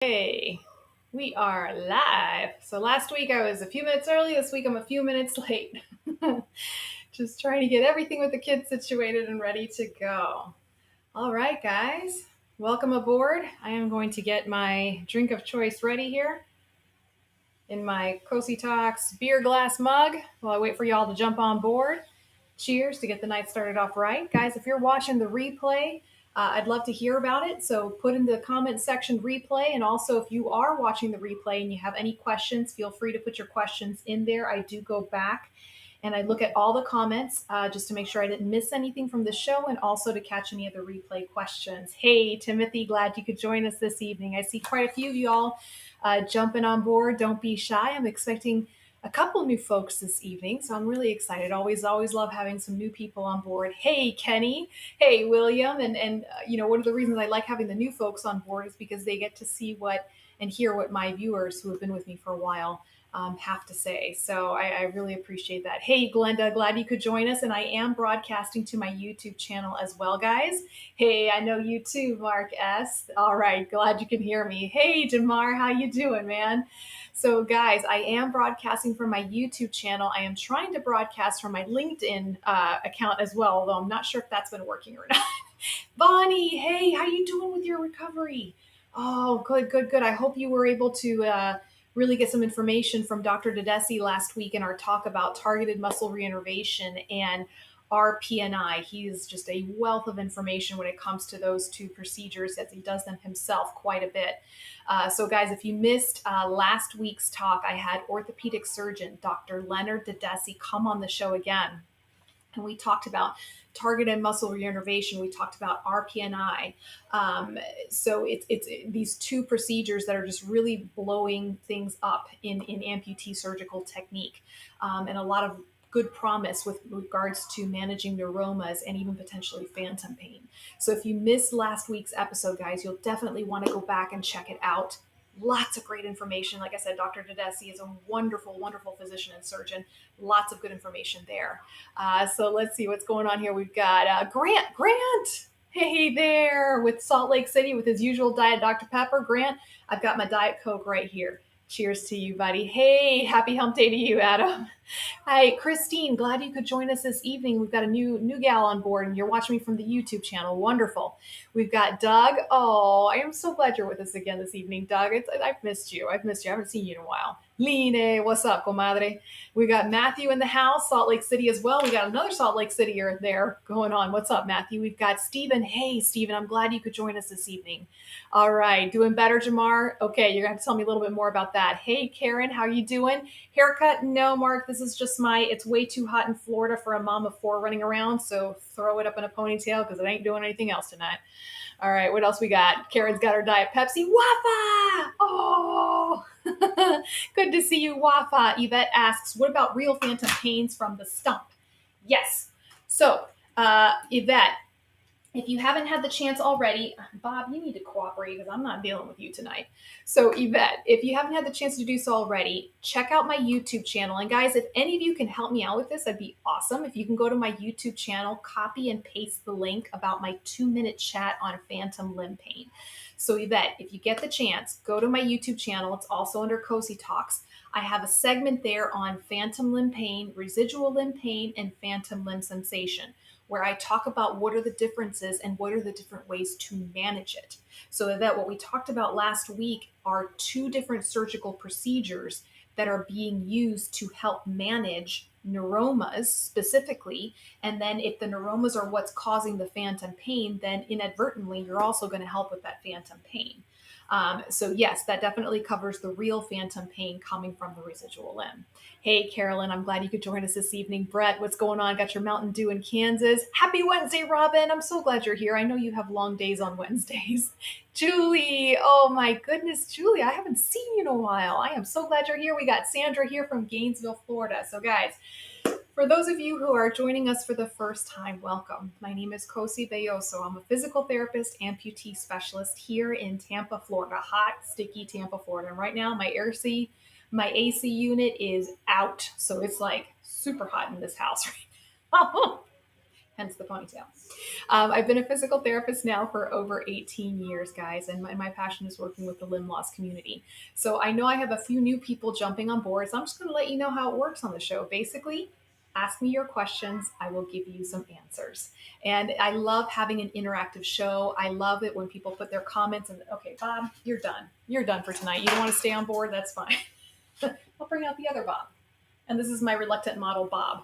Hey, we are live. So last week I was a few minutes early. This week I'm a few minutes late. Just trying to get everything with the kids situated and ready to go. All right, guys, welcome aboard. I am going to get my drink of choice ready here in my Cosi Talks beer glass mug while I wait for y'all to jump on board. Cheers to get the night started off right. Guys, if you're watching the replay, I'd love to hear about it. So put in the comment section replay. And also, if you are watching the replay and you have any questions, feel free to put your questions in there. I do go back and I look at all the comments just to make sure I didn't miss anything from the show and also to catch any of the replay questions. Hey, Timothy, glad you could join us this evening. I see quite a few of y'all jumping on board. Don't be shy. I'm expecting a couple new folks this evening, so I'm really excited. Always love having some new people on board. Hey, Kenny. Hey, William. And one of the reasons I like having the new folks on board is because they get to see what and hear what my viewers who have been with me for a while have to say. So I really appreciate that. Hey, Glenda, glad you could join us. And I am broadcasting to my YouTube channel as well, guys. Hey, I know you too, Mark S. All right, glad you can hear me. Hey, Jamar, how you doing, man? So, guys, I am broadcasting from my YouTube channel. I am trying to broadcast from my LinkedIn account as well, although I'm not sure if that's been working or not. Bonnie, hey, how you doing with your recovery? Oh, good. I hope you were able to really get some information from Dr. Tedeschi last week in our talk about targeted muscle reinnervation and RPNI. He's just a wealth of information when it comes to those two procedures, as he does them himself quite a bit. So, guys, if you missed last week's talk, I had orthopedic surgeon Dr. Leonard Tedeschi come on the show again. And we talked about targeted muscle reinnervation. We talked about RPNI. So it's these two procedures that are just really blowing things up in amputee surgical technique, and a lot of good promise with regards to managing neuromas and even potentially phantom pain. So if you missed last week's episode, guys, you'll definitely want to go back and check it out. Lots of great information. Like I said, Dr. Tedeschi is a wonderful physician and surgeon. Lots of good information there. So let's see what's going on here. We've got Grant. Hey there, with Salt Lake City with his usual Diet Dr. Pepper. Grant, I've got my Diet Coke right here. Cheers to you, buddy. Hey, happy hump day to you, Adam. Hi, Christine. Glad you could join us this evening. We've got a new gal on board, and you're watching me from the YouTube channel. Wonderful. We've got Doug. Oh, I am so glad you're with us again this evening, Doug. I've missed you. I haven't seen you in a while. Line, what's up, comadre? We got Matthew in the house, Salt Lake City as well. We got another Salt Lake Cityer there going on. What's up, Matthew? We've got Stephen. Hey, Stephen, I'm glad you could join us this evening. All right, doing better, Jamar? Okay, you're going to have to tell me a little bit more about that. Hey, Karen, how you doing? Haircut? No, Mark, this is just it's way too hot in Florida for a mom of four running around, so throw it up in a ponytail because it ain't doing anything else tonight. All right, what else we got? Karen's got her Diet Pepsi. Wafa! Oh, good to see you, Wafa. Yvette asks, what about real phantom pains from the stump? Yes. So, Yvette, if you haven't had the chance already, Bob, you need to cooperate because I'm not dealing with you tonight. So, Yvette, if you haven't had the chance to do so already, check out my YouTube channel. And guys, if any of you can help me out with this, that'd be awesome. If you can go to my YouTube channel, copy and paste the link about my 2-minute chat on phantom limb pain. So, Yvette, if you get the chance, go to my YouTube channel. It's also under Cosi Talks. I have a segment there on phantom limb pain, residual limb pain, and phantom limb sensation, where I talk about what are the differences and what are the different ways to manage it. So that what we talked about last week are two different surgical procedures that are being used to help manage neuromas specifically. And then if the neuromas are what's causing the phantom pain, then inadvertently, you're also going to help with that phantom pain. So yes, that definitely covers the real phantom pain coming from the residual limb. Hey, Carolyn, I'm glad you could join us this evening. Brett, what's going on? Got your Mountain Dew in Kansas. Happy Wednesday, Robin. I'm so glad you're here. I know you have long days on Wednesdays. Julie, oh my goodness, Julie, I haven't seen you in a while. I am so glad you're here. We got Sandra here from Gainesville, Florida. So guys, for those of you who are joining us for the first time, welcome. My name is Cosi Belloso. I'm a physical therapist, amputee specialist here in Tampa, Florida. Hot, sticky Tampa, Florida. And right now, my AC unit is out. So it's like super hot in this house right now. hence the ponytail. I've been a physical therapist now for over 18 years, guys, and my passion is working with the limb loss community. So I know I have a few new people jumping on board, so I'm just going to let you know how it works on the show. Basically, ask me your questions. I will give you some answers. And I love having an interactive show. I love it when people put their comments and, okay, Bob, you're done. You're done for tonight. You don't want to stay on board? That's fine. I'll bring out the other Bob. And this is my reluctant model, Bob.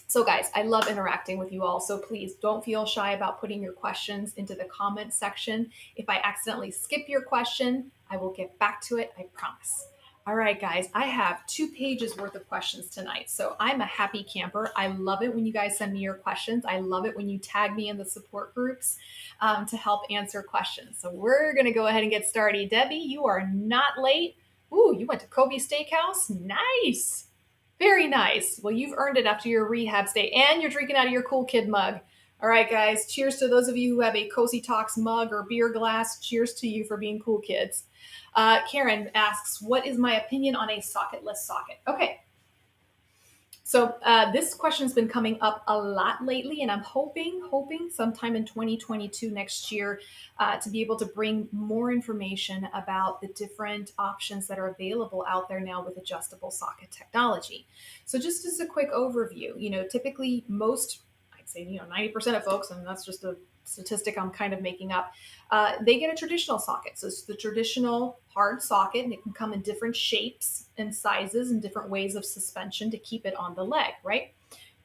So, guys, I love interacting with you all. So please don't feel shy about putting your questions into the comments section. If I accidentally skip your question, I will get back to it. I promise. All right, guys, I have 2 pages worth of questions tonight. So I'm a happy camper. I love it when you guys send me your questions. I love it when you tag me in the support groups to help answer questions. So we're going to go ahead and get started. Debbie, you are not late. Ooh, you went to Kobe Steakhouse? Nice. Very nice. Well, you've earned it after your rehab stay, and you're drinking out of your Cool Kid mug. All right, guys, cheers to those of you who have a Cosi Talks mug or beer glass. Cheers to you for being cool kids. Karen asks, what is my opinion on a socketless socket? Okay. So this question's been coming up a lot lately, and I'm hoping sometime in 2022 next year to be able to bring more information about the different options that are available out there now with adjustable socket technology. So just as a quick overview, typically I'd say 90% of folks, and that's just a statistic I'm kind of making up, they get a traditional socket. So it's the traditional hard socket, and it can come in different shapes and sizes and different ways of suspension to keep it on the leg, right?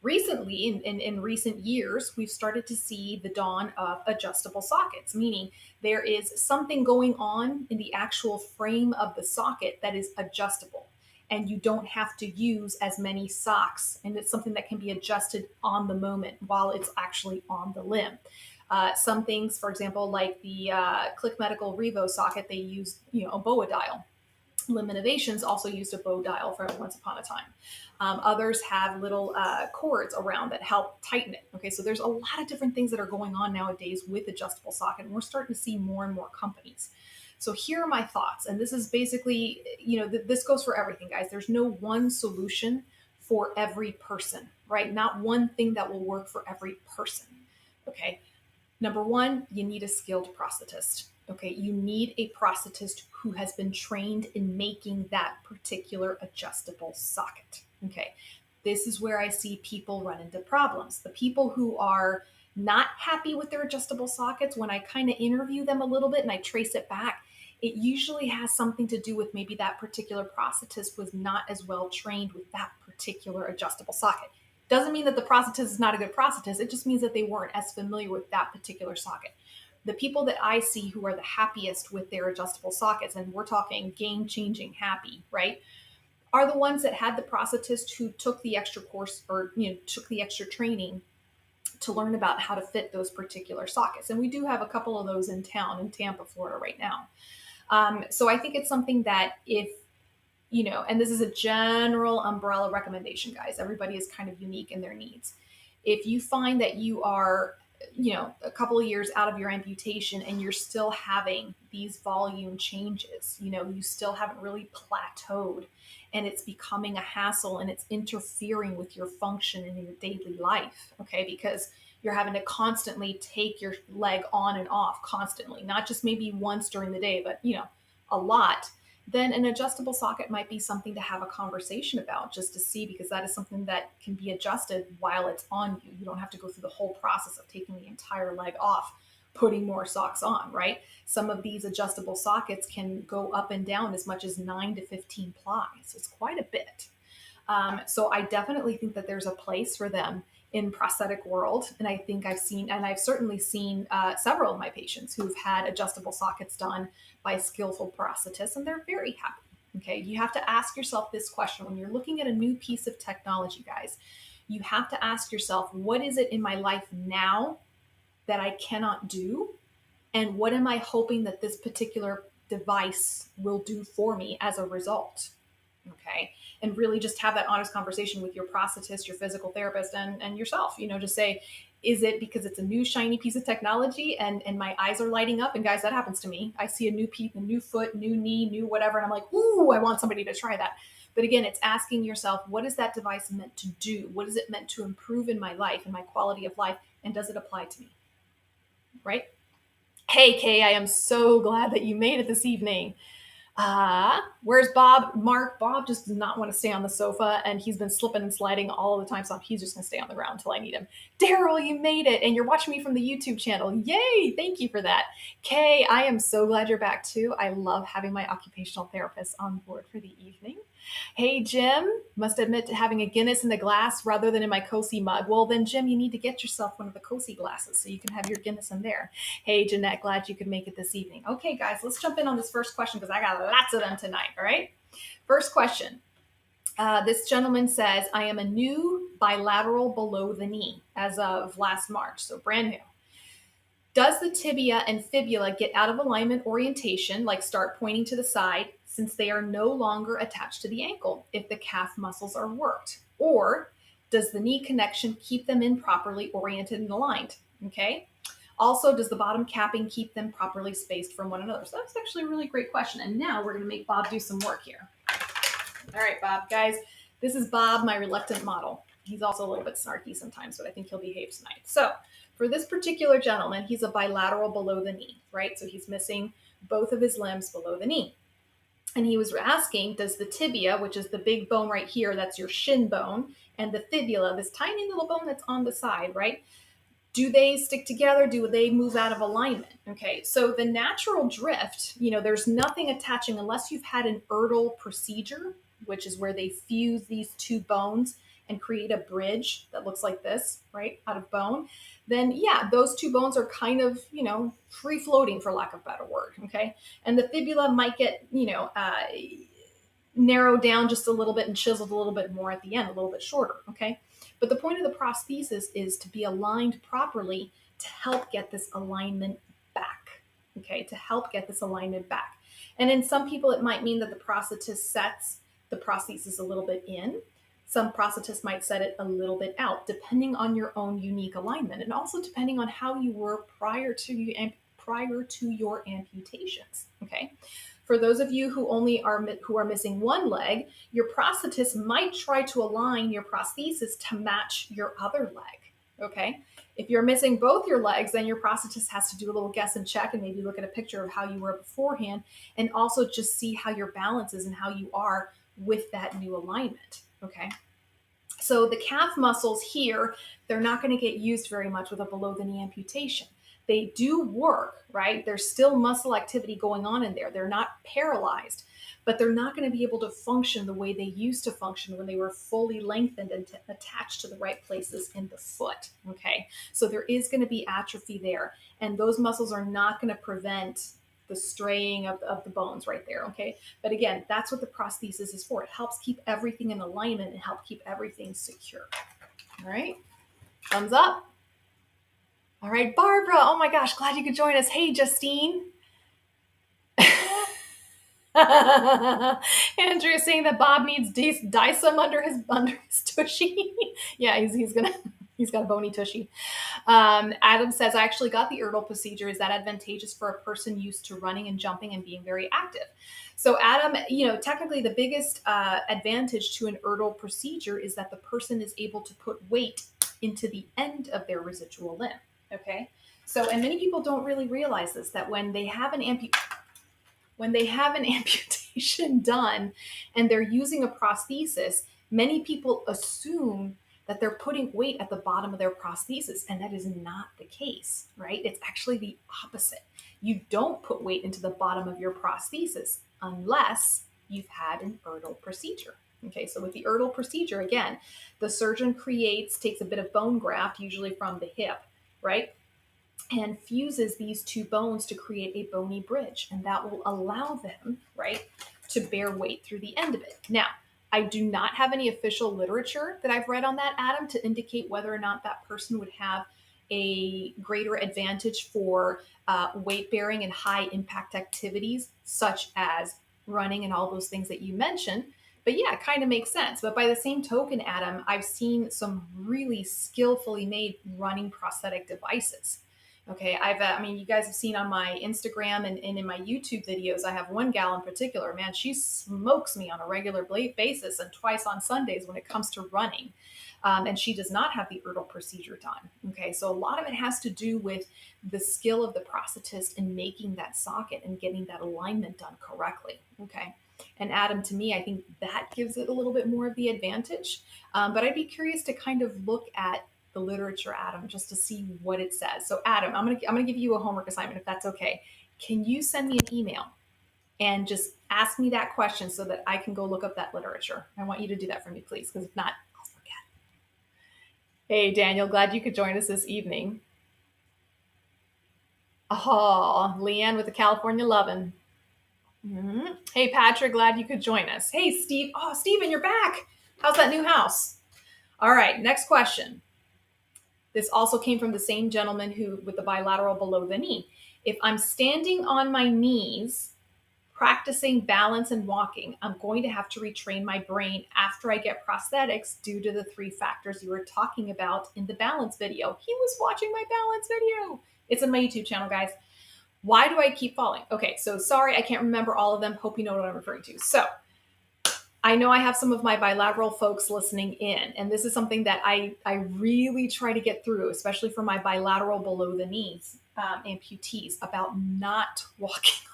Recently, in recent years, we've started to see the dawn of adjustable sockets, meaning there is something going on in the actual frame of the socket that is adjustable. And you don't have to use as many socks. And it's something that can be adjusted on the moment while it's actually on the limb. Some things, for example, like the Click Medical Revo socket, they use a boa dial. Limb Innovations also used a bow dial for once upon a time. Others have little cords around that help tighten it. Okay, so there's a lot of different things that are going on nowadays with adjustable socket, and we're starting to see more and more companies. So here are my thoughts, and this is basically, this goes for everything, guys. There's no one solution for every person, right? Not one thing that will work for every person. Okay. Number one, you need a skilled prosthetist. Okay, you need a prosthetist who has been trained in making that particular adjustable socket. Okay, this is where I see people run into problems. The people who are not happy with their adjustable sockets, when I kind of interview them a little bit and I trace it back, it usually has something to do with maybe that particular prosthetist was not as well trained with that particular adjustable socket. Doesn't mean that the prosthetist is not a good prosthetist. It just means that they weren't as familiar with that particular socket. The people that I see who are the happiest with their adjustable sockets, and we're talking game-changing happy, right, are the ones that had the prosthetist who took the extra course or took the extra training to learn about how to fit those particular sockets. And we do have a couple of those in town in Tampa, Florida right now. So I think it's something that if and this is a general umbrella recommendation, guys. Everybody is kind of unique in their needs. If you find that you are, a couple of years out of your amputation and you're still having these volume changes, you still haven't really plateaued and it's becoming a hassle and it's interfering with your function in your daily life, okay? Because you're having to constantly take your leg on and off constantly, not just maybe once during the day, but, a lot, then an adjustable socket might be something to have a conversation about just to see, because that is something that can be adjusted while it's on you. You don't have to go through the whole process of taking the entire leg off, putting more socks on, right? Some of these adjustable sockets can go up and down as much as 9 to 15 plies. So it's quite a bit. So I definitely think that there's a place for them in prosthetic world. And I think I've certainly seen several of my patients who've had adjustable sockets done by skillful prosthetists, and they're very happy. Okay, you have to ask yourself this question when you're looking at a new piece of technology, guys. You have to ask yourself, what is it in my life now that I cannot do? And what am I hoping that this particular device will do for me as a result? Okay. And really just have that honest conversation with your prosthetist, your physical therapist, and yourself, just say, Is it because it's a new shiny piece of technology and my eyes are lighting up? And guys, that happens to me. I see a new foot, new knee, new whatever, and I'm like, ooh, I want somebody to try that. But again, it's asking yourself, what is that device meant to do? What is it meant to improve in my life and my quality of life? And does it apply to me? Right? Hey, Kay, I am so glad that you made it this evening. Where's Bob? Mark, Bob just does not want to stay on the sofa, and he's been slipping and sliding all the time, so he's just going to stay on the ground until I need him. Daryl, you made it, and you're watching me from the YouTube channel. Yay! Thank you for that. Kay, I am so glad you're back too. I love having my occupational therapist on board for the evening. Hey, Jim, must admit to having a Guinness in the glass rather than in my Cosi mug. Well, then, Jim, you need to get yourself one of the Cosi glasses so you can have your Guinness in there. Hey, Jeanette, glad you could make it this evening. Okay, guys, let's jump in on this first question because I got lots of them tonight, all right? First question. This gentleman says, I am a new bilateral below the knee as of last March, so brand new. Does the tibia and fibula get out of alignment orientation, like start pointing to the side, since they are no longer attached to the ankle if the calf muscles are worked? Or does the knee connection keep them in properly oriented and aligned? Okay. Also, does the bottom capping keep them properly spaced from one another? So that's actually a really great question. And now we're going to make Bob do some work here. All right, Bob, guys, this is Bob, my reluctant model. He's also a little bit snarky sometimes, but I think he'll behave tonight. So for this particular gentleman, he's a bilateral below the knee, right? So he's missing both of his limbs below the knee. And he was asking, does the tibia, which is the big bone right here, that's your shin bone, and the fibula, this tiny little bone that's on the side, right? Do they stick together? Do they move out of alignment? Okay, so the natural drift, there's nothing attaching unless you've had an Erdl procedure, which is where they fuse these two bones and create a bridge that looks like this, right, out of bone. Then, yeah, those two bones are kind of, free floating, for lack of a better word, okay? And the fibula might get, narrowed down just a little bit and chiseled a little bit more at the end, a little bit shorter, okay? But the point of the prosthesis is to be aligned properly to help get this alignment back, okay? To help get this alignment back. And in some people, it might mean that the prosthetist sets the prosthesis a little bit in. Some prosthetists might set it a little bit out, depending on your own unique alignment, and also depending on how you were prior to your amputations, okay? For those of you who are missing one leg, your prosthetist might try to align your prosthesis to match your other leg, okay? If you're missing both your legs, then your prosthetist has to do a little guess and check and maybe look at a picture of how you were beforehand and also just see how your balance is and how you are with that new alignment, okay? So the calf muscles here, they're not going to get used very much with a below the knee amputation. They do work, right? There's still muscle activity going on in there. They're not paralyzed, but they're not going to be able to function the way they used to function when they were fully lengthened and attached to the right places in the foot, okay? So there is going to be atrophy there, and those muscles are not going to prevent the straying of the bones right there, okay? But again, that's what the prosthesis is for. It helps keep everything in alignment and help keep everything secure. All right, thumbs up. All right, Barbara, oh my gosh, glad you could join us. Hey, Justine. Andrea saying that Bob needs Dysum under his tushy. Yeah, he's got a bony tushy. Adam says, I actually got the Erdl procedure. Is that advantageous for a person used to running and jumping and being very active? So Adam, technically the biggest advantage to an Erdl procedure is that the person is able to put weight into the end of their residual limb. Okay. So, and many people don't really realize this, that when they have an amputation done and they're using a prosthesis, many people assume that they're putting weight at the bottom of their prosthesis, and that is not the case, right? It's actually the opposite. You don't put weight into the bottom of your prosthesis unless you've had an Erdl procedure. Okay, so with the Erdl procedure, again, the surgeon takes a bit of bone graft, usually from the hip, right? And fuses these two bones to create a bony bridge. And that will allow them, right, to bear weight through the end of it. Now, I do not have any official literature that I've read on that, Adam, to indicate whether or not that person would have a greater advantage for weight bearing and high impact activities, such as running and all those things that you mentioned. But yeah, it kind of makes sense. But by the same token, Adam, I've seen some really skillfully made running prosthetic devices. Okay, I mean, you guys have seen on my Instagram and in my YouTube videos, I have one gal in particular, man, she smokes me on a regular basis and twice on Sundays when it comes to running. And she does not have the Erdl procedure done. Okay, so a lot of it has to do with the skill of the prosthetist in making that socket and getting that alignment done correctly. Okay. And Adam, to me, I think that gives it a little bit more of the advantage. But I'd be curious to kind of look at the literature, Adam, just to see what it says. So, Adam, I'm gonna give you a homework assignment if that's okay. Can you send me an email and just ask me that question so that I can go look up that literature? I want you to do that for me, please, because if not, I'll forget. Hey, Daniel, glad you could join us this evening. Oh, Leanne with the California lovin'. Mm-hmm. Hey, Patrick, glad you could join us. Hey, Steve. Oh, Steven, you're back. How's that new house? All right, next question. This also came from the same gentleman who, with the bilateral below the knee. If I'm standing on my knees, practicing balance and walking, I'm going to have to retrain my brain after I get prosthetics due to the three factors you were talking about in the balance video. He was watching my balance video. It's on my YouTube channel, guys. Why do I keep falling? Okay, so sorry, I can't remember all of them. Hope you know what I'm referring to. So I know I have some of my bilateral folks listening in, and this is something that I really try to get through, especially for my bilateral below the knees amputees, about not walking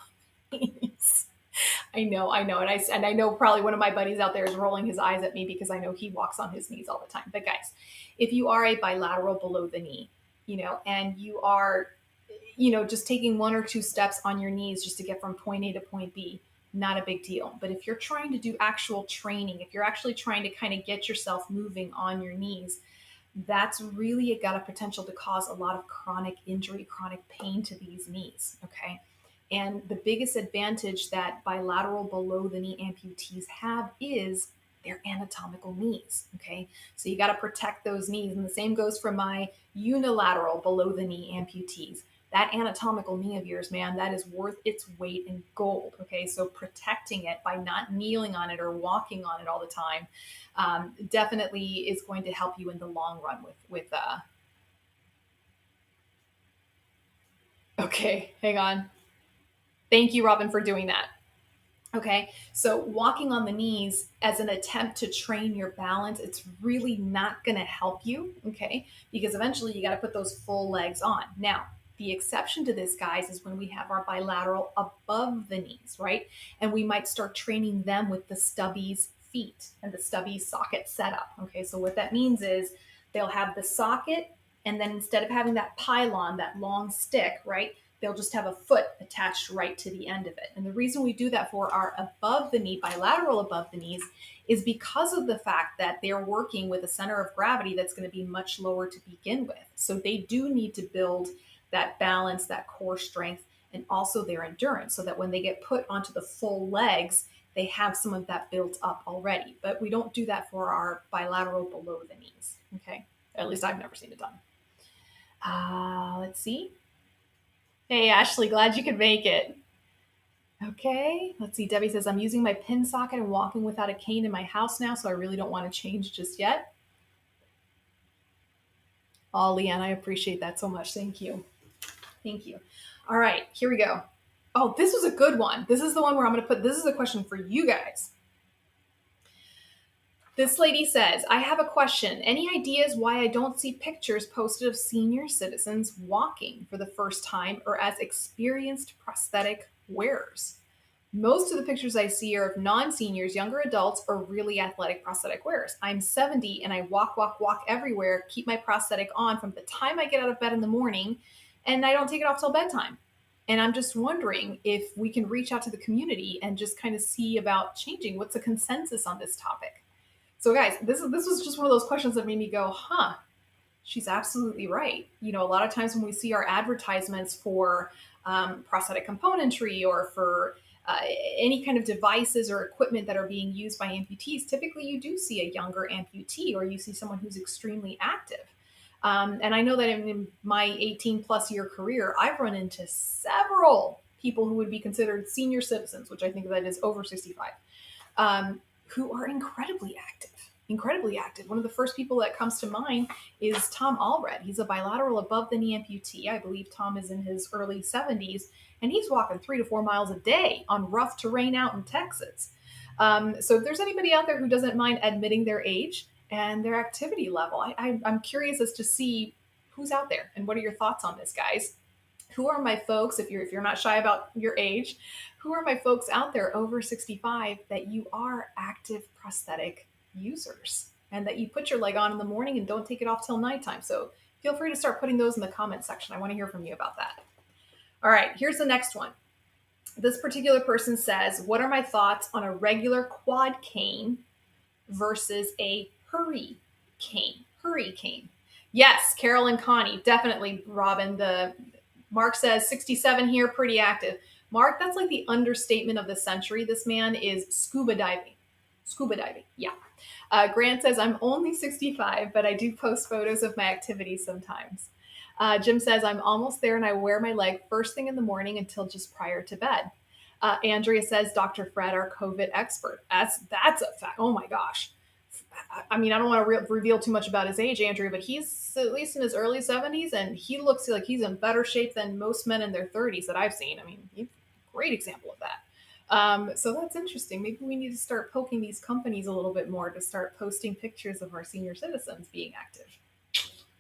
on knees. And I know probably one of my buddies out there is rolling his eyes at me because I know he walks on his knees all the time. But guys, if you are a bilateral below the knee, and you are, just taking one or two steps on your knees just to get from point A to point B, not a big deal. But if you're trying to do actual training, if you're actually trying to kind of get yourself moving on your knees, that's really got a potential to cause a lot of chronic injury, chronic pain to these knees. Okay. And the biggest advantage that bilateral below the knee amputees have is their anatomical knees. Okay. So you got to protect those knees. And the same goes for my unilateral below the knee amputees. That anatomical knee of yours, man, that is worth its weight in gold. Okay. So protecting it by not kneeling on it or walking on it all the time definitely is going to help you in the long run with. Okay, hang on. Thank you, Robin, for doing that. Okay, so walking on the knees as an attempt to train your balance, it's really not going to help you, okay? Because eventually you got to put those full legs on. Now, the exception to this, guys, is when we have our bilateral above the knees, right? And we might start training them with the stubbies feet and the stubbies socket setup, okay? So what that means is they'll have the socket, and then instead of having that pylon, that long stick, right? They'll just have a foot attached right to the end of it. And the reason we do that for our above the knee, bilateral above the knees, is because of the fact that they're working with a center of gravity that's going to be much lower to begin with. So they do need to build that balance, that core strength, and also their endurance so that when they get put onto the full legs, they have some of that built up already. But we don't do that for our bilateral below the knees. Okay. At least I've never seen it done. Let's see. Hey, Ashley, glad you could make it. Okay, let's see. Debbie says, I'm using my pin socket and walking without a cane in my house now, so I really don't want to change just yet. Oh, Leanne, I appreciate that so much. Thank you. Thank you. All right, here we go. Oh, this was a good one. This is the one where I'm going to put, this is a question for you guys. This lady says, I have a question. Any ideas why I don't see pictures posted of senior citizens walking for the first time or as experienced prosthetic wearers? Most of the pictures I see are of non-seniors, younger adults, or really athletic prosthetic wearers. I'm 70 and I walk everywhere, keep my prosthetic on from the time I get out of bed in the morning, and I don't take it off till bedtime. And I'm just wondering if we can reach out to the community and just kind of see about changing. What's the consensus on this topic? So guys, this was just one of those questions that made me go, huh, she's absolutely right. A lot of times when we see our advertisements for prosthetic componentry or for any kind of devices or equipment that are being used by amputees, typically you do see a younger amputee or you see someone who's extremely active. And I know that in my 18 plus year career, I've run into several people who would be considered senior citizens, which I think that is over 65. who are incredibly active. Incredibly active. One of the first people that comes to mind is Tom Allred. He's a bilateral above the knee amputee. I believe Tom is in his early 70s, and he's walking 3 to 4 miles a day on rough terrain out in Texas. So if there's anybody out there who doesn't mind admitting their age and their activity level, I'm curious as to see who's out there and what are your thoughts on this, guys. Who are my folks, if you're not shy about your age, who are my folks out there over 65 that you are active prosthetic users and that you put your leg on in the morning and don't take it off till nighttime? So feel free to start putting those in the comment section. I want to hear from you about that. All right, here's the next one. This particular person says, what are my thoughts on a regular quad cane versus a hurricane? Hurricane. Yes, Carol and Connie, definitely, Robin. The Mark says 67 here, pretty active. Mark, that's like the understatement of the century. This man is scuba diving. Scuba diving, yeah. Grant says, I'm only 65, but I do post photos of my activities sometimes. Jim says, I'm almost there and I wear my leg first thing in the morning until just prior to bed. Andrea says, Dr. Fred, our COVID expert. That's a fact. Oh my gosh. I mean, I don't want to reveal too much about his age, Andrea, but he's at least in his early 70s, and he looks like he's in better shape than most men in their 30s that I've seen. I mean, he's a great example of that. So that's interesting. Maybe we need to start poking these companies a little bit more to start posting pictures of our senior citizens being active.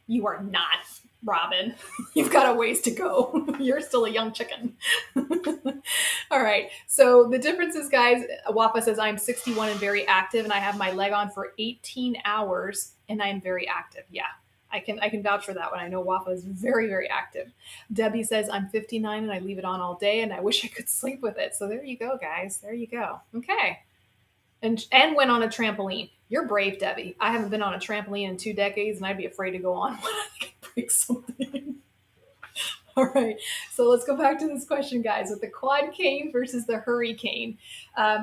You are not, Robin. You've got a ways to go. You're still a young chicken. All right. So the differences, guys, Wafa says, I'm 61 and very active, and I have my leg on for 18 hours, and I'm very active. Yeah, I can vouch for that one. I know Wafa is very, very active. Debbie says, I'm 59 and I leave it on all day, and I wish I could sleep with it. So there you go, guys. There you go. Okay. And went on a trampoline. You're brave, Debbie. I haven't been on a trampoline in 2 decades, and I'd be afraid to go on when I could break something. All right, so let's go back to this question, guys, with the quad cane versus the hurricane.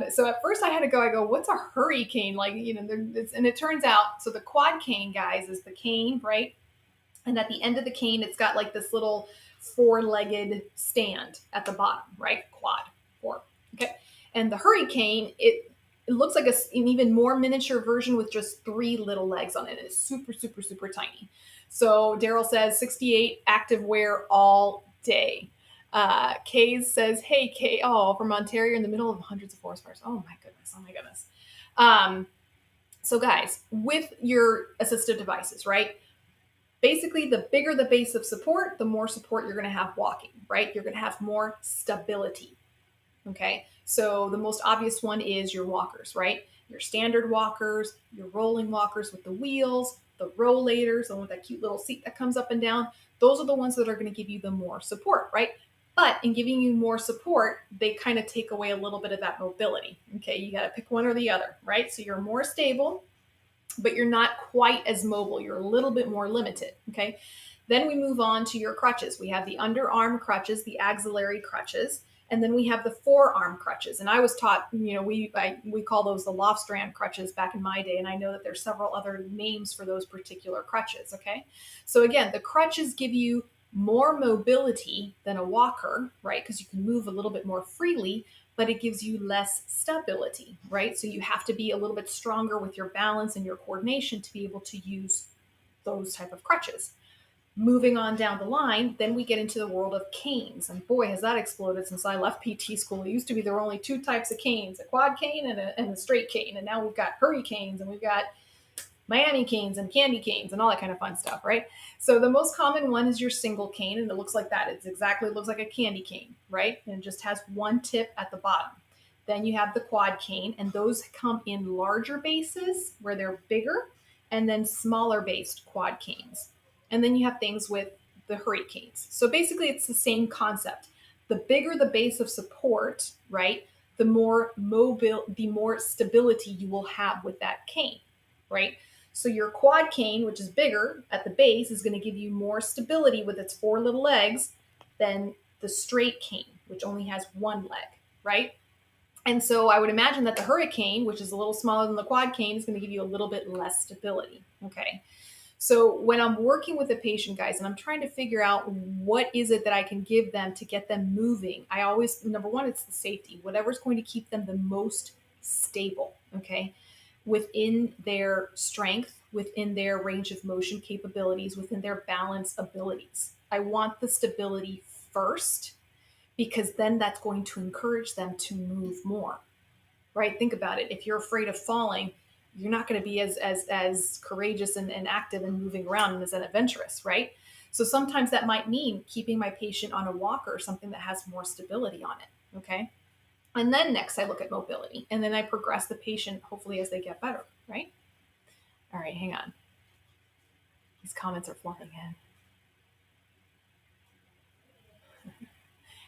So at first I had to go, what's a hurricane? Like, and it turns out, so the quad cane, guys, is the cane, right? And at the end of the cane, it's got like this little 4-legged stand at the bottom, right? Quad, 4, okay? And the hurricane, it looks like an even more miniature version with just 3 little legs on it. It's super, super, super tiny. So Daryl says 68 active wear all day. Kays says, hey, Kay, from Ontario in the middle of hundreds of forest fires. Oh my goodness. So guys, with your assistive devices, right? Basically, the bigger the base of support, the more support you're going to have walking, right? You're going to have more stability. Okay, so the most obvious one is your walkers, right? Your standard walkers, your rolling walkers with the wheels, the rollators, the one with that cute little seat that comes up and down. Those are the ones that are going to give you the more support, right? But in giving you more support, they kind of take away a little bit of that mobility. Okay, you got to pick one or the other, right? So you're more stable, but you're not quite as mobile. You're a little bit more limited, okay? Then we move on to your crutches. We have the underarm crutches, the axillary crutches, and then we have the forearm crutches. And I was taught, we call those the Lofstrand crutches back in my day, and I know that there's several other names for those particular crutches, okay? So again, the crutches give you more mobility than a walker, right? Because you can move a little bit more freely, but it gives you less stability, right? So you have to be a little bit stronger with your balance and your coordination to be able to use those type of crutches. Moving on down the line, then we get into the world of canes. And boy, has that exploded since I left PT school. It used to be there were only 2 types of canes, a quad cane and a straight cane. And now we've got hurricanes and we've got Miami canes and candy canes and all that kind of fun stuff, right? So the most common one is your single cane, and it looks like that. It looks like a candy cane, right? And it just has one tip at the bottom. Then you have the quad cane, and those come in larger bases where they're bigger, and then smaller based quad canes. And then you have things with the hurricanes. So basically it's the same concept. The bigger the base of support, right, the more stability you will have with that cane, right? So your quad cane, which is bigger at the base, is going to give you more stability with its 4 little legs than the straight cane, which only has 1 leg, right? And so I would imagine that the hurricane, which is a little smaller than the quad cane, is going to give you a little bit less stability, okay? So when I'm working with a patient, guys, and I'm trying to figure out what is it that I can give them to get them moving, I always, number one, it's the safety. Whatever's going to keep them the most stable, okay, within their strength, within their range of motion capabilities, within their balance abilities. I want the stability first because then that's going to encourage them to move more, right? Think about it. If you're afraid of falling, you're not going to be as courageous and active and moving around and as an adventurous, right? So sometimes that might mean keeping my patient on a walker, something that has more stability on it. Okay. And then next I look at mobility and then I progress the patient hopefully as they get better, right? All right, hang on. These comments are flying in.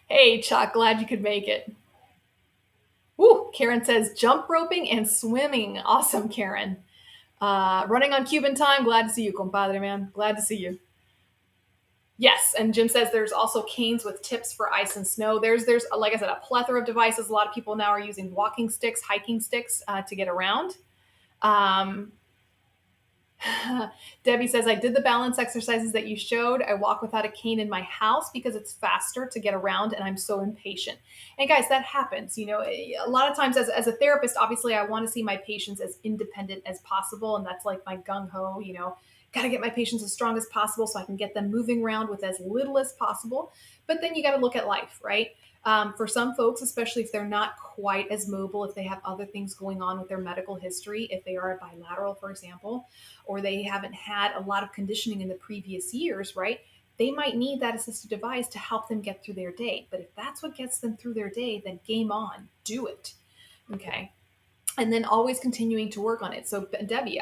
Hey, Chuck, glad you could make it. Woo, Karen says jump roping and swimming. Awesome, Karen. Running on Cuban time. Glad to see you, compadre, man. Glad to see you. Yes, and Jim says there's also canes with tips for ice and snow. There's like I said, a plethora of devices. A lot of people now are using walking sticks, hiking sticks to get around. Um, Debbie says, I did the balance exercises that you showed. I walk without a cane in my house because it's faster to get around and I'm so impatient. And guys, that happens. You know, a lot of times as a therapist, obviously I want to see my patients as independent as possible. And that's like my gung ho, you know, got to get my patients as strong as possible so I can get them moving around with as little as possible. But then you got to look at life, right? For some folks, especially if they're not quite as mobile, if they have other things going on with their medical history, if they are a bilateral, for example, or they haven't had a lot of conditioning in the previous years, right? They might need that assistive device to help them get through their day. But if that's what gets them through their day, then game on, do it. Okay. And then always continuing to work on it. So Debbie,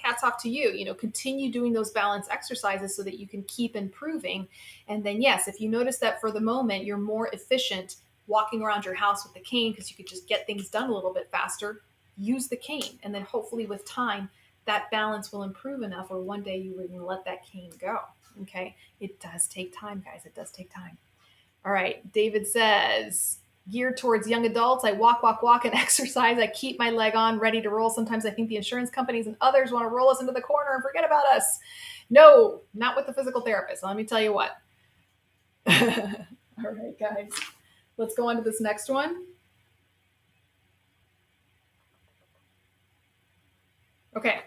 hats off to you, continue doing those balance exercises so that you can keep improving. And then, yes, if you notice that for the moment, you're more efficient walking around your house with the cane because you could just get things done a little bit faster, use the cane. And then hopefully with time, that balance will improve enough or one day you are going to let that cane go. Okay. It does take time, guys. It does take time. All right. David says, geared towards young adults. I walk, and exercise. I keep my leg on, ready to roll. Sometimes I think the insurance companies and others want to roll us into the corner and forget about us. No, not with the physical therapist. Let me tell you what. All right, guys. Let's go on to this next one. Okay.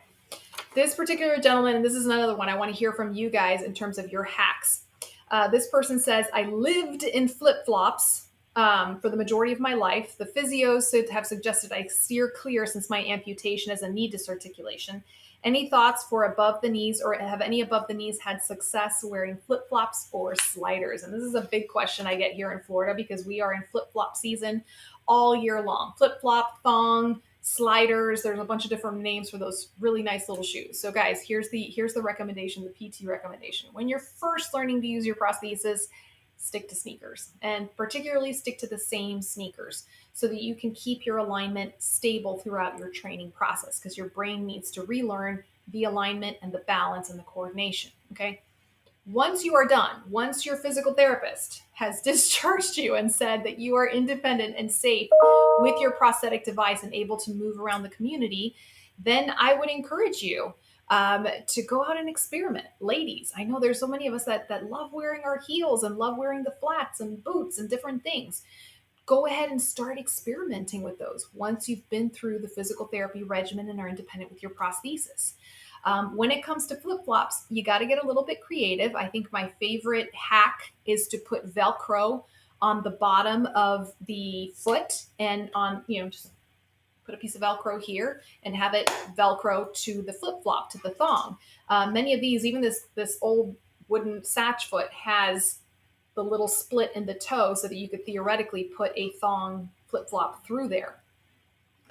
This particular gentleman, and this is another one I want to hear from you guys in terms of your hacks. This person says, I lived in flip-flops for the majority of my life. The physios have suggested I steer clear since my amputation as a knee disarticulation. Any thoughts for above the knees, or have any above the knees had success wearing flip-flops or sliders? And this is a big question I get here in Florida because we are in flip-flop season all year long. Flip-flop, thong, sliders. There's a bunch of different names for those really nice little shoes. So guys, here's the recommendation, the PT recommendation. When you're first learning to use your prosthesis, stick to sneakers, and particularly stick to the same sneakers so that you can keep your alignment stable throughout your training process, because your brain needs to relearn the alignment and the balance and the coordination. Okay. Once you are done, once your physical therapist has discharged you and said that you are independent and safe with your prosthetic device and able to move around the community, then I would encourage you to go out and experiment. Ladies, I know there's so many of us that love wearing our heels and love wearing the flats and boots and different things. Go ahead and start experimenting with those once you've been through the physical therapy regimen and are independent with your prosthesis. When it comes to flip-flops, you got to get a little bit creative. I think my favorite hack is to put Velcro on the bottom of the foot and on, just put a piece of Velcro here and have it Velcro to the flip-flop, to the thong. Many of these, even this old wooden satch foot has the little split in the toe so that you could theoretically put a thong flip-flop through there.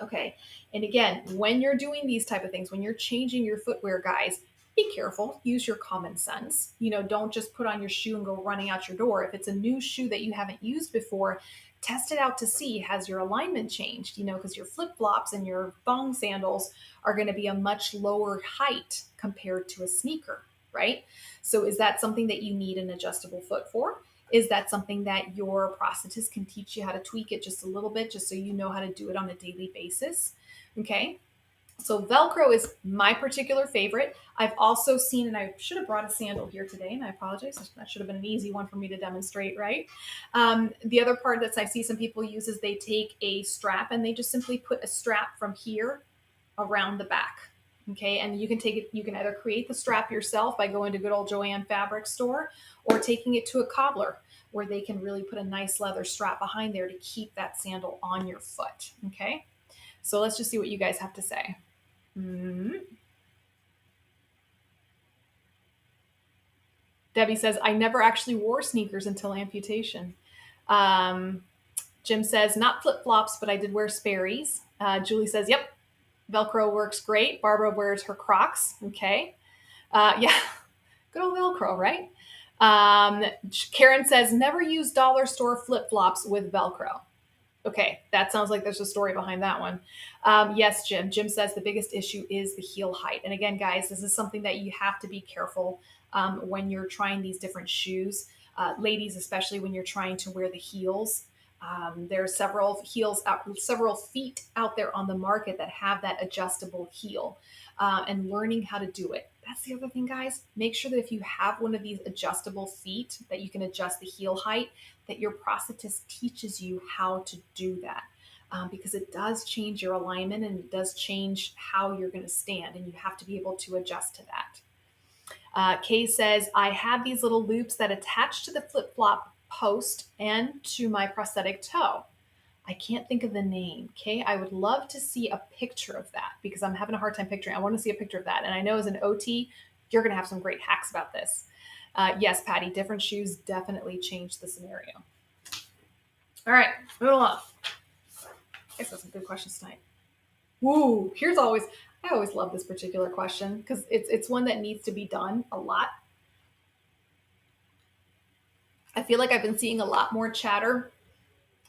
Okay. And again, when you're doing these type of things, when you're changing your footwear, guys, be careful, use your common sense. Don't just put on your shoe and go running out your door. If it's a new shoe that you haven't used before, test it out to see, has your alignment changed? Because your flip-flops and your thong sandals are going to be a much lower height compared to a sneaker, right? So is that something that you need an adjustable foot for? Is that something that your prosthetist can teach you how to tweak it just a little bit, just so you know how to do it on a daily basis? Okay. So Velcro is my particular favorite. I've also seen, and I should have brought a sandal here today, and I apologize. That should have been an easy one for me to demonstrate, right? The other part that I see some people use is they take a strap and they just simply put a strap from here around the back. Okay, and you can take it, you can either create the strap yourself by going to good old Joanne fabric store or taking it to a cobbler where they can really put a nice leather strap behind there to keep that sandal on your foot. Okay, so let's just see what you guys have to say. Mhm. Debbie says, I never actually wore sneakers until amputation. Um, Jim says, not flip flops, but I did wear Sperry's. Julie says, yep, Velcro works great. Barbara wears her Crocs. Okay. Yeah, good old Velcro, right? Um, Karen says, never use dollar store flip flops with Velcro. Okay, that sounds like there's a story behind that one. Yes, Jim. Jim says the biggest issue is the heel height. And again, guys, this is something that you have to be careful when you're trying these different shoes. Ladies, especially when you're trying to wear the heels. There are several feet out there on the market that have that adjustable heel, and learning how to do it. That's the other thing, guys. Make sure that if you have one of these adjustable feet that you can adjust the heel height, that your prosthetist teaches you how to do that. Because it does change your alignment and it does change how you're going to stand, and you have to be able to adjust to that. Kay says, I have these little loops that attach to the flip flop post and to my prosthetic toe. I can't think of the name. Kay, I would love to see a picture of that because I'm having a hard time picturing. I want to see a picture of that. And I know as an OT, you're going to have some great hacks about this. Yes, Patty, different shoes definitely change the scenario. All right, moving along. I guess that's some good questions tonight. Woo! I always love this particular question because it's one that needs to be done a lot. I feel like I've been seeing a lot more chatter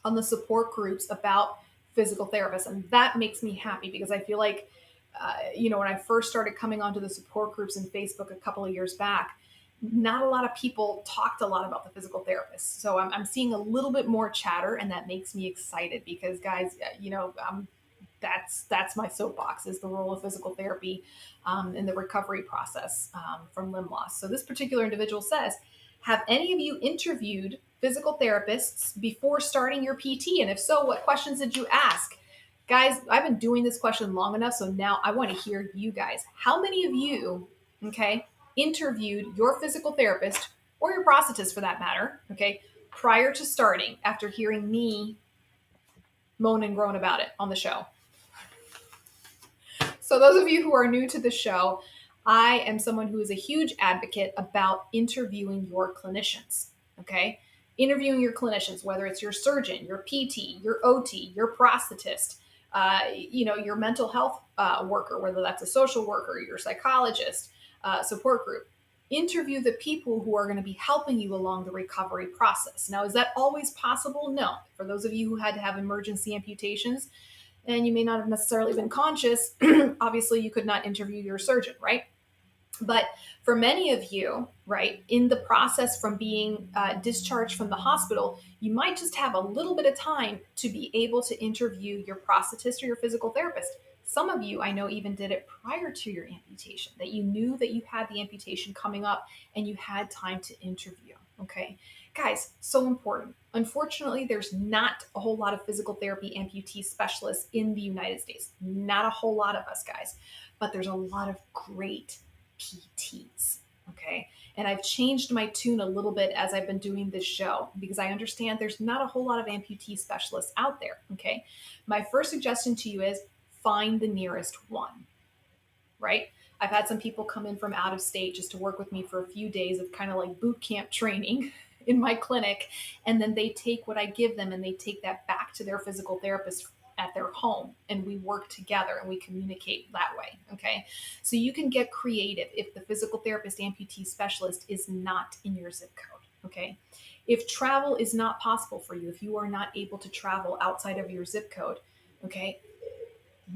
on the support groups about physical therapists, and that makes me happy because I feel like, when I first started coming onto the support groups in Facebook a couple of years back, not a lot of people talked a lot about the physical therapist. So I'm seeing a little bit more chatter, and that makes me excited because, guys, that's my soapbox is the role of physical therapy in the recovery process from limb loss. So this particular individual says, have any of you interviewed physical therapists before starting your PT? And if so, what questions did you ask? Guys, I've been doing this question long enough, so now I want to hear you guys. How many of you, okay, interviewed your physical therapist or your prosthetist for that matter, okay, prior to starting after hearing me moan and groan about it on the show? So, those of you who are new to the show, I am someone who is a huge advocate about interviewing your clinicians. Okay. Interviewing your clinicians, whether it's your surgeon, your PT, your OT, your prosthetist, your mental health worker, whether that's a social worker, your psychologist, support group. Interview the people who are going to be helping you along the recovery process. Now, is that always possible? No. For those of you who had to have emergency amputations, and you may not have necessarily been conscious, obviously you could not interview your surgeon, right? But for many of you, right, in the process from being discharged from the hospital, you might just have a little bit of time to be able to interview your prosthetist or your physical therapist. Some of you, I know, even did it prior to your amputation, that you knew that you had the amputation coming up and you had time to interview. Okay. Guys, so important. Unfortunately, there's not a whole lot of physical therapy amputee specialists in the United States. Not a whole lot of us, guys, but there's a lot of great PTs. Okay. And I've changed my tune a little bit as I've been doing this show because I understand there's not a whole lot of amputee specialists out there. Okay. My first suggestion to you is find the nearest one, right? I've had some people come in from out of state just to work with me for a few days of kind of like boot camp training in my clinic. And then they take what I give them and they take that back to their physical therapist at their home and we work together and we communicate that way. Okay. So you can get creative if the physical therapist amputee specialist is not in your zip code. Okay. If travel is not possible for you, if you are not able to travel outside of your zip code, okay,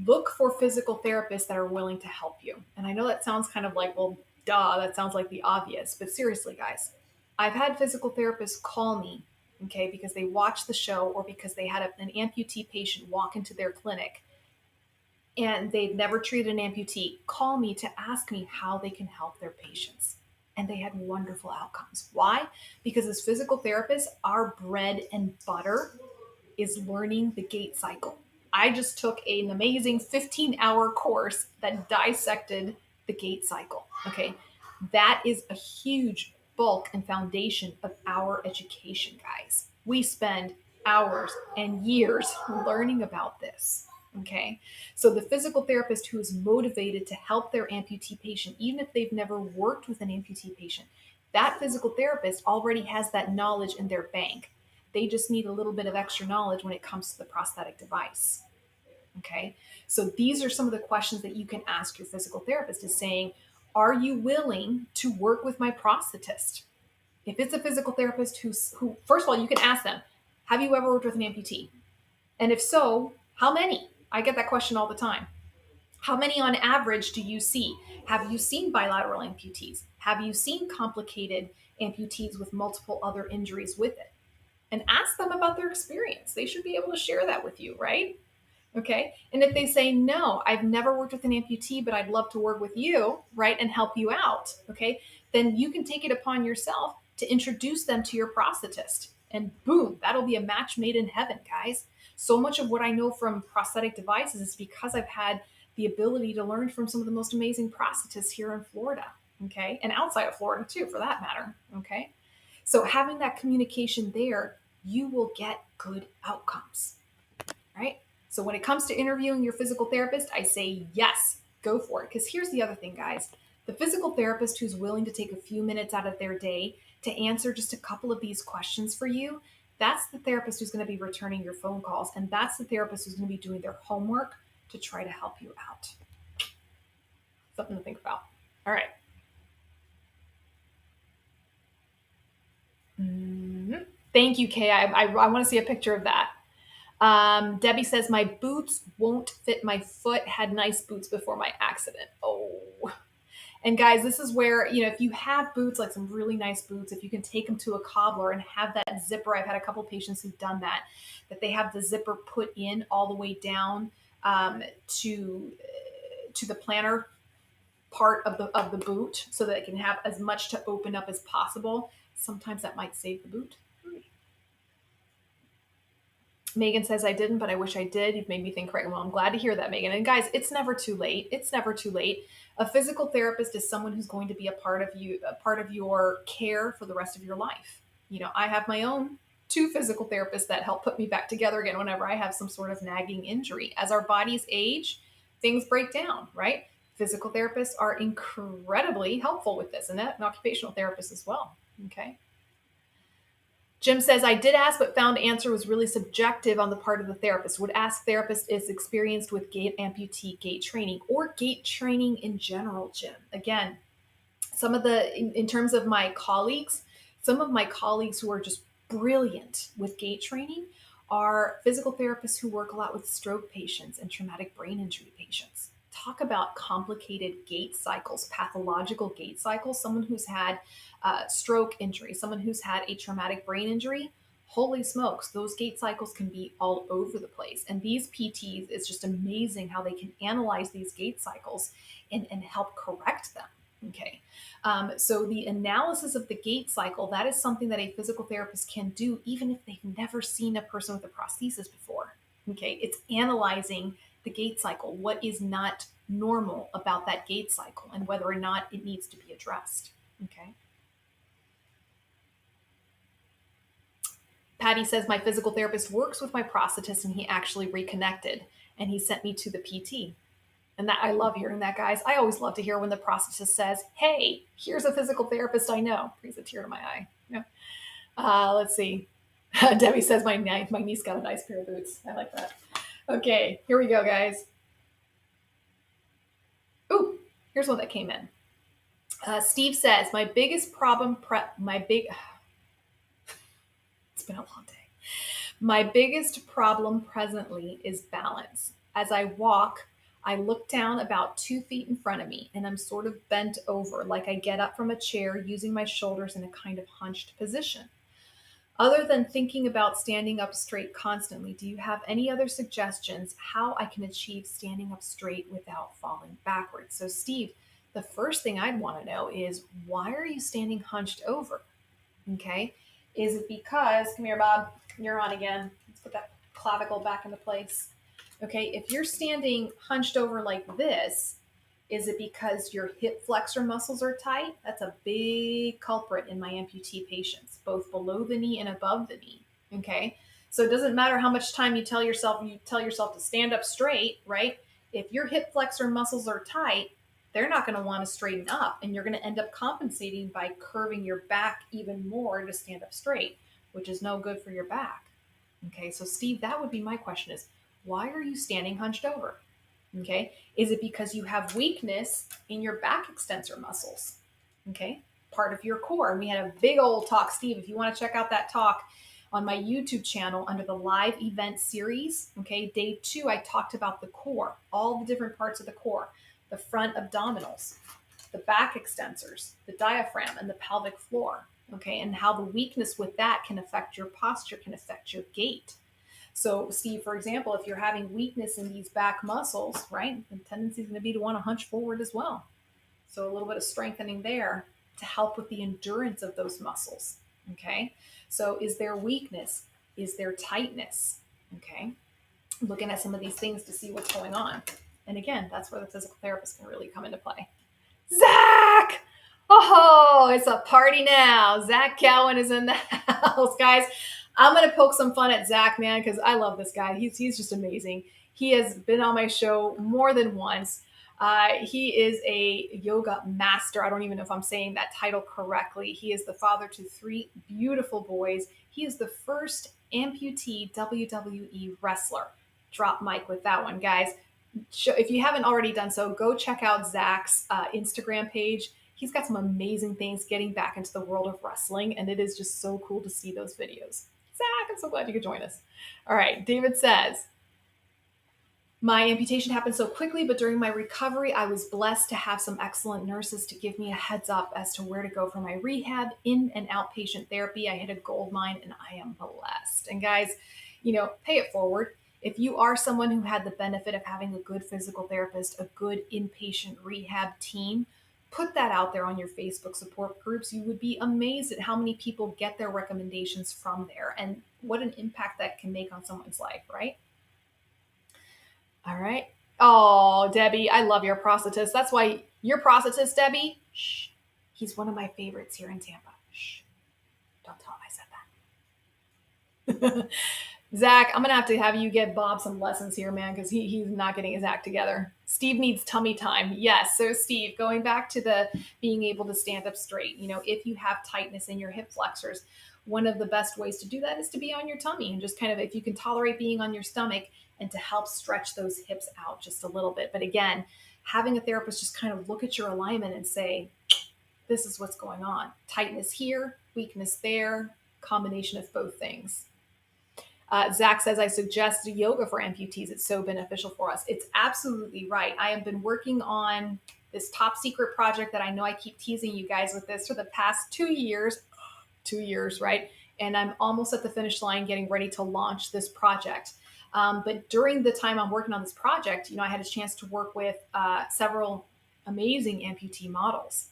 look for physical therapists that are willing to help you. And I know that sounds kind of like, well, duh, that sounds like the obvious. But seriously, guys, I've had physical therapists call me, okay, because they watched the show or because they had an amputee patient walk into their clinic and they've never treated an amputee call me to ask me how they can help their patients. And they had wonderful outcomes. Why? Because as physical therapists, our bread and butter is learning the gait cycle. I just took an amazing 15-hour course that dissected the gait cycle. Okay. That is a huge bulk and foundation of our education, guys. We spend hours and years learning about this. Okay. So the physical therapist who is motivated to help their amputee patient, even if they've never worked with an amputee patient, that physical therapist already has that knowledge in their bank. They just need a little bit of extra knowledge when it comes to the prosthetic device. Okay. So these are some of the questions that you can ask your physical therapist is saying, are you willing to work with my prosthetist? If it's a physical therapist who first of all, you can ask them, have you ever worked with an amputee? And if so, how many? I get that question all the time. How many on average do you see? Have you seen bilateral amputees? Have you seen complicated amputees with multiple other injuries with it? And ask them about their experience. They should be able to share that with you, right? Okay. And if they say, no, I've never worked with an amputee, but I'd love to work with you, right, and help you out, okay, then you can take it upon yourself to introduce them to your prosthetist. And boom, that'll be a match made in heaven, guys. So much of what I know from prosthetic devices is because I've had the ability to learn from some of the most amazing prosthetists here in Florida, okay, and outside of Florida too, for that matter, okay. So having that communication there, you will get good outcomes, right? So when it comes to interviewing your physical therapist, I say yes, go for it. Because here's the other thing, guys. The physical therapist who's willing to take a few minutes out of their day to answer just a couple of these questions for you, that's the therapist who's going to be returning your phone calls. And that's the therapist who's going to be doing their homework to try to help you out. Something to think about. All right. Thank you, Kay. I want to see a picture of that. Debbie says, my boots won't fit my foot. Had nice boots before my accident. Oh. And guys, this is where, if you have boots, like some really nice boots, if you can take them to a cobbler and have that zipper, I've had a couple of patients who've done that they have the zipper put in all the way down to the plantar part of the boot so that it can have as much to open up as possible. Sometimes that might save the boot. Megan says, I didn't, but I wish I did. You've made me think right. Well, I'm glad to hear that, Megan. And guys, it's never too late. It's never too late. A physical therapist is someone who's going to be a part of you, a part of your care for the rest of your life. I have my own two physical therapists that help put me back together again whenever I have some sort of nagging injury. As our bodies age, things break down, right? Physical therapists are incredibly helpful with this, and an occupational therapist as well. Okay. Jim says, I did ask, but found answer was really subjective on the part of the therapist. Would ask therapist is experienced with gait amputee gait training or gait training in general, Jim. Again, in terms of my colleagues, some of my colleagues who are just brilliant with gait training are physical therapists who work a lot with stroke patients and traumatic brain injury patients. Talk about complicated gait cycles, pathological gait cycles. Someone who's had stroke injury, someone who's had a traumatic brain injury. Holy smokes, those gait cycles can be all over the place. And these PTs, it's just amazing how they can analyze these gait cycles and help correct them. Okay. So the analysis of the gait cycle, that is something that a physical therapist can do even if they've never seen a person with a prosthesis before. Okay. It's analyzing the gait cycle, what is not normal about that gait cycle and whether or not it needs to be addressed. Okay. Patty says, my physical therapist works with my prosthetist and he actually reconnected and he sent me to the PT. And that I love hearing that, guys. I always love to hear when the prosthetist says, hey, here's a physical therapist I know. Brings a tear to my eye. Yeah. Let's see. Debbie says, my niece got a nice pair of boots. I like that. Okay, here we go, guys. Ooh, here's one that came in. Steve says, my biggest problem, it's been a long day. My biggest problem presently is balance. As I walk, I look down about 2 feet in front of me and I'm sort of bent over, like I get up from a chair using my shoulders in a kind of hunched position. Other than thinking about standing up straight constantly, do you have any other suggestions how I can achieve standing up straight without falling backwards? So, Steve, the first thing I'd want to know is why are you standing hunched over? Okay. Is it because, come here, Bob, you're on again. Let's put that clavicle back into place. Okay. If you're standing hunched over like this, is it because your hip flexor muscles are tight? That's a big culprit in my amputee patients, both below the knee and above the knee. Okay. So it doesn't matter how much time you tell yourself to stand up straight, right? If your hip flexor muscles are tight, they're not going to want to straighten up, and you're going to end up compensating by curving your back even more to stand up straight, which is no good for your back. Okay, so Steve, that would be my question is why are you standing hunched over? Okay, is it because you have weakness in your back extensor muscles? Okay, part of your core. And we had a big old talk, Steve. If you want to check out that talk on my YouTube channel under the live event series, okay, day 2, I talked about the core, all the different parts of the core, the front abdominals, the back extensors, the diaphragm, and the pelvic floor. Okay, and how the weakness with that can affect your posture, can affect your gait. So, Steve, for example, if you're having weakness in these back muscles, right, the tendency is going to be to want to hunch forward as well. So, a little bit of strengthening there to help with the endurance of those muscles. Okay. So, is there weakness? Is there tightness? Okay. Looking at some of these things to see what's going on. And again, that's where the physical therapist can really come into play. Zach! Oh, it's a party now. Zach Cowan is in the house, guys. I'm gonna poke some fun at Zach, man, because I love this guy. He's just amazing. He has been on my show more than once. He is a yoga master. I don't even know if I'm saying that title correctly. He is the father to 3 beautiful boys. He is the first amputee WWE wrestler. Drop mic with that one, guys. If you haven't already done so, go check out Zach's Instagram page. He's got some amazing things getting back into the world of wrestling, and it is just so cool to see those videos. Zach, I'm so glad you could join us. All right, David says, my amputation happened so quickly, but during my recovery, I was blessed to have some excellent nurses to give me a heads up as to where to go for my rehab, in and outpatient therapy. I hit a gold mine and I am blessed. And guys, pay it forward. If you are someone who had the benefit of having a good physical therapist, a good inpatient rehab team, put that out there on your Facebook support groups. You would be amazed at how many people get their recommendations from there and what an impact that can make on someone's life, right? All right. Oh, Debbie, I love your prosthetist. That's why your prosthetist, Debbie, shh, he's one of my favorites here in Tampa. Shh, don't tell him I said that. Zach, I'm gonna have you get Bob some lessons here, man, because he's not getting his act together. Steve needs tummy time. Yes. So, Steve, going back to the being able to stand up straight, if you have tightness in your hip flexors, one of the best ways to do that is to be on your tummy and just kind of, if you can tolerate being on your stomach, and to help stretch those hips out just a little bit. But again, having a therapist just kind of look at your alignment and say, this is what's going on. Tightness here, weakness there, combination of both things. Zach says, I suggest yoga for amputees. It's so beneficial for us. It's absolutely right. I have been working on this top secret project that I know I keep teasing you guys with this for the past 2 years. 2 years, right? And I'm almost at the finish line getting ready to launch this project. But during the time I'm working on this project, I had a chance to work with several amazing amputee models.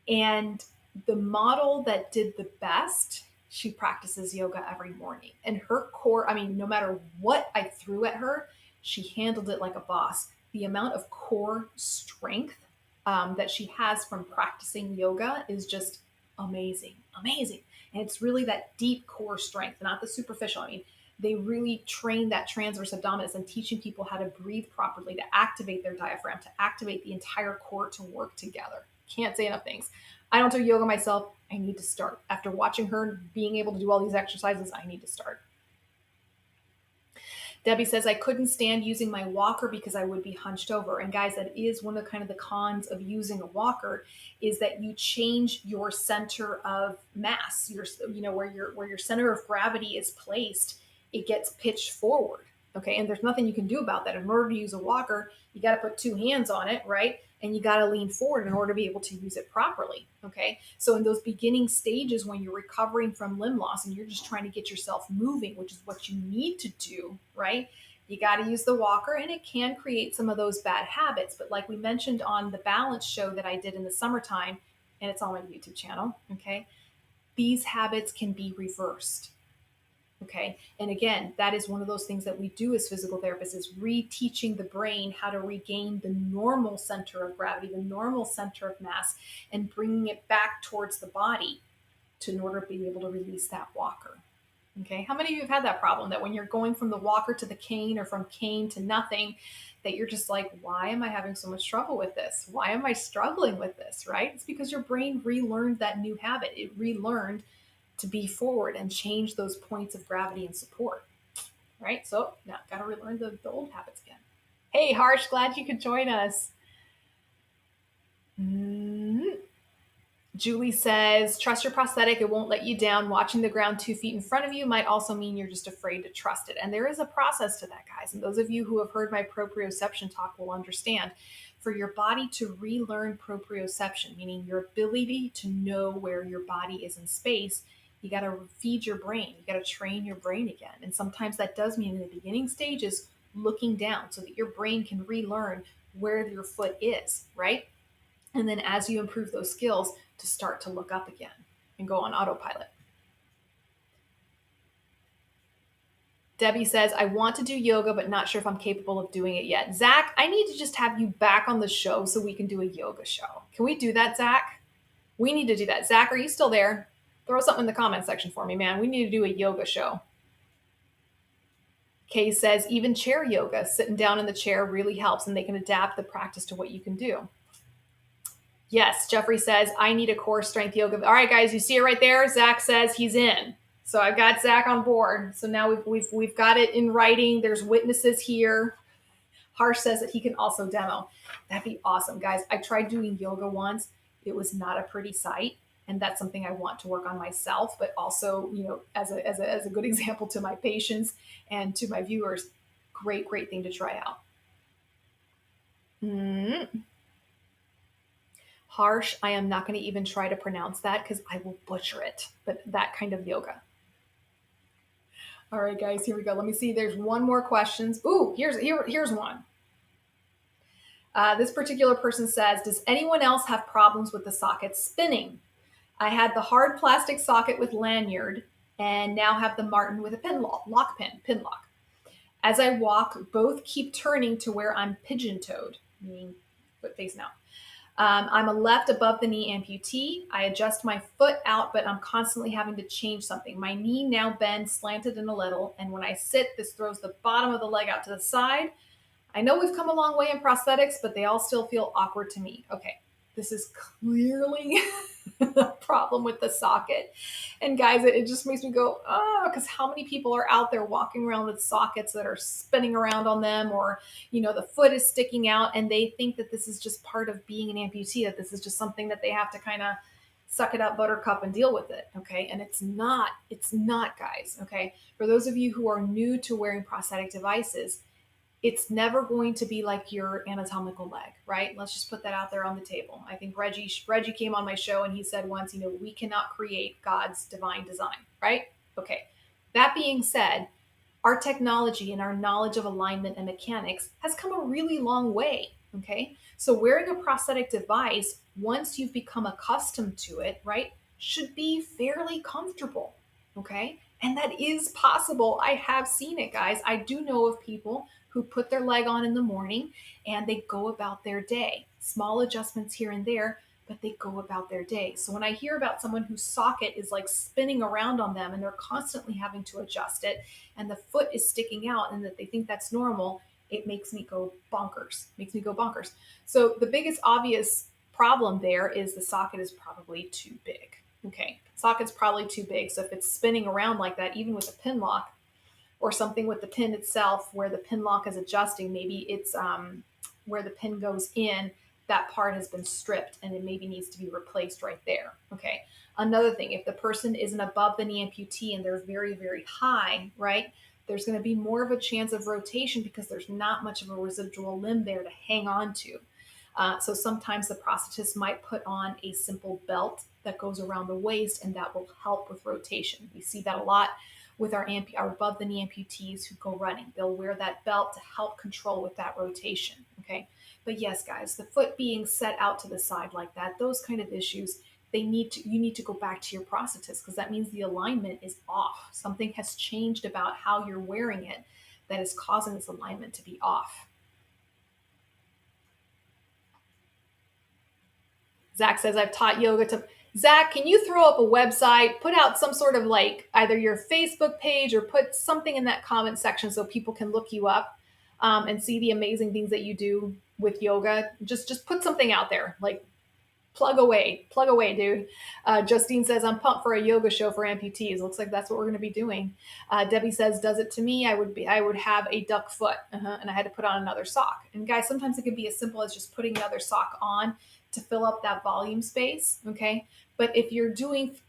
And the model that did the best, she practices yoga every morning. And her core, no matter what I threw at her, she handled it like a boss. The amount of core strength that she has from practicing yoga is just amazing, amazing. And it's really that deep core strength, not the superficial. They really train that transverse abdominis and teaching people how to breathe properly, to activate their diaphragm, to activate the entire core to work together. Can't say enough things. I don't do yoga myself. I need to start. After watching her being able to do all these exercises, I need to start. Debbie says, I couldn't stand using my walker because I would be hunched over. And guys, that is one of kind of the cons of using a walker, is that you change your center of mass, where your center of gravity is placed, it gets pitched forward. Okay. And there's nothing you can do about that. In order to use a walker, you got to put two hands on it, right? And you got to lean forward in order to be able to use it properly. Okay. So in those beginning stages, when you're recovering from limb loss and you're just trying to get yourself moving, which is what you need to do, right? You got to use the walker, and it can create some of those bad habits. But like we mentioned on the balance show that I did in the summertime, and it's on my YouTube channel, okay, these habits can be reversed. Okay. And again, that is one of those things that we do as physical therapists is reteaching the brain how to regain the normal center of gravity, the normal center of mass, and bringing it back towards the body in order to be able to release that walker. Okay. How many of you have had that problem that when you're going from the walker to the cane or from cane to nothing, that you're just like, why am I having so much trouble with this? Why am I struggling with this? Right? It's because your brain relearned that new habit. It relearned to be forward and change those points of gravity and support. Right? So now got to relearn the old habits again. Hey, Harsh, glad you could join us. Julie says, trust your prosthetic. It won't let you down. Watching the ground 2 feet in front of you might also mean you're just afraid to trust it. And there is a process to that, guys. And those of you who have heard my proprioception talk will understand. For your body to relearn proprioception, meaning your ability to know where your body is in space, you got to feed your brain. You got to train your brain again. And sometimes that does mean in the beginning stages, looking down so that your brain can relearn where your foot is, right? And then as you improve those skills, to start to look up again and go on autopilot. Debbie says, I want to do yoga, but not sure if I'm capable of doing it yet. Zach, I need to just have you back on the show so we can do a yoga show. Can we do that, Zach? We need to do that. Zach, are you still there? Throw something in the comment section for me, man. We need to do a yoga show. Kay says, even chair yoga, sitting down in the chair really helps, and they can adapt the practice to what you can do. Yes, Jeffrey says, I need a core strength yoga. All right, guys, you see it right there? Zach says he's in. So I've got Zach on board. So now we've got it in writing. There's witnesses here. Harsh says that he can also demo. That'd be awesome, guys. I tried doing yoga once. It was not a pretty sight. And that's something I want to work on myself, but also, as a good example to my patients and to my viewers, great thing to try out. Harsh, I am not going to even try to pronounce that because I will butcher it, but that kind of yoga. All right, guys, here we go. Let me see. There's one more question. Ooh, here's one. This particular person says, does anyone else have problems with the socket spinning? I had the hard plastic socket with lanyard and now have the Martin with a pin lock. As I walk, both keep turning to where I'm pigeon-toed, meaning foot face out. I'm a left above the knee amputee. I adjust my foot out, but I'm constantly having to change something. My knee now bends slanted in a little, and when I sit, this throws the bottom of the leg out to the side. I know we've come a long way in prosthetics, but they all still feel awkward to me. Okay, this is clearly a problem with the socket. And guys, it just makes me go, oh, because how many people are out there walking around with sockets that are spinning around on them, or, the foot is sticking out, and they think that this is just part of being an amputee, that this is just something that they have to kind of suck it up, buttercup, and deal with it. Okay. And it's not, guys. Okay. For those of you who are new to wearing prosthetic devices, it's never going to be like your anatomical leg, right? Let's just put that out there on the table. I think Reggie came on my show and he said once, we cannot create God's divine design, right? Okay. That being said, our technology and our knowledge of alignment and mechanics has come a really long way, okay? So wearing a prosthetic device, once you've become accustomed to it, right, should be fairly comfortable, okay? And that is possible. I have seen it, guys. I do know of people who put their leg on in the morning and they go about their day. Small adjustments here and there, but they go about their day. So when I hear about someone whose socket is like spinning around on them and they're constantly having to adjust it and the foot is sticking out and that they think that's normal, it makes me go bonkers. So the biggest obvious problem there is the socket is probably too big. Okay, socket's probably too big. So if it's spinning around like that, even with a pin lock, or something with the pin itself where the pin lock is adjusting, maybe it's where the pin goes in, that part has been stripped and it maybe needs to be replaced right there. Okay. Another thing, if the person isn't above the knee amputee and they're very, very high, right, there's going to be more of a chance of rotation because there's not much of a residual limb there to hang on to. So sometimes the prosthetist might put on a simple belt that goes around the waist, and that will help with rotation. We see that a lot with our above the knee amputees who go running. They'll wear that belt to help control with that rotation. Okay. But yes, guys, the foot being set out to the side like that, those kind of issues, you need to go back to your prosthetist because that means the alignment is off. Something has changed about how you're wearing it that is causing this alignment to be off. Zach says, I've taught yoga to. Zach, can you throw up a website, put out some sort of like either your Facebook page or put something in that comment section so people can look you up and see the amazing things that you do with yoga? Just put something out there, like plug away, dude. Justine says, I'm pumped for a yoga show for amputees. Looks like that's what we're going to be doing. Debbie says, does it to me? I would have a duck foot and I had to put on another sock. And guys, sometimes it can be as simple as just putting another sock on to fill up that volume space. Okay. But if you're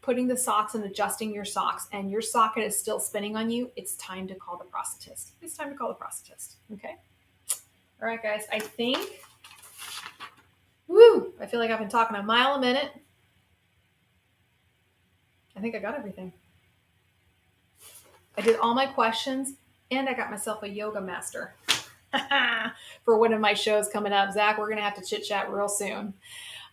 putting the socks and adjusting your socks and your socket is still spinning on you, it's time to call the prosthetist. It's time to call the prosthetist. Okay. All right, guys. I feel like I've been talking a mile a minute. I think I got everything. I did all my questions and I got myself a yoga master for one of my shows coming up. Zach, we're going to have to chit chat real soon.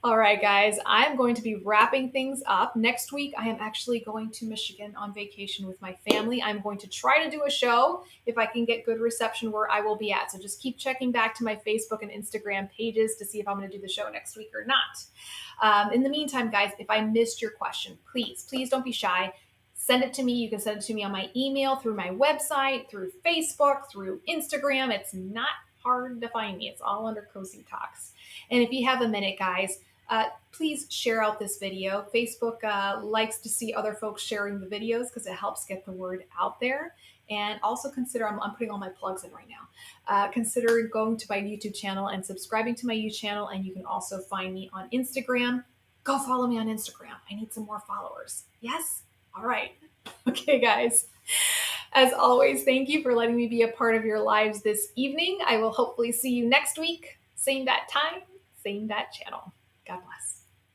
All right, guys, I'm going to be wrapping things up. Next week, I am actually going to Michigan on vacation with my family. I'm going to try to do a show if I can get good reception where I will be at. So just keep checking back to my Facebook and Instagram pages to see if I'm going to do the show next week or not. In the meantime, guys, if I missed your question, please don't be shy. Send it to me. You can send it to me on my email, through my website, through Facebook, through Instagram. It's not hard to find me. It's all under Cosi Talks. And if you have a minute, guys, please share out this video. Facebook likes to see other folks sharing the videos because it helps get the word out there. And also consider, I'm putting all my plugs in right now. Consider going to my YouTube channel and subscribing to my YouTube channel. And you can also find me on Instagram. Go follow me on Instagram. I need some more followers. Yes? All right. Okay, guys. As always, thank you for letting me be a part of your lives this evening. I will hopefully see you next week. Same bat time, same bat channel. God bless.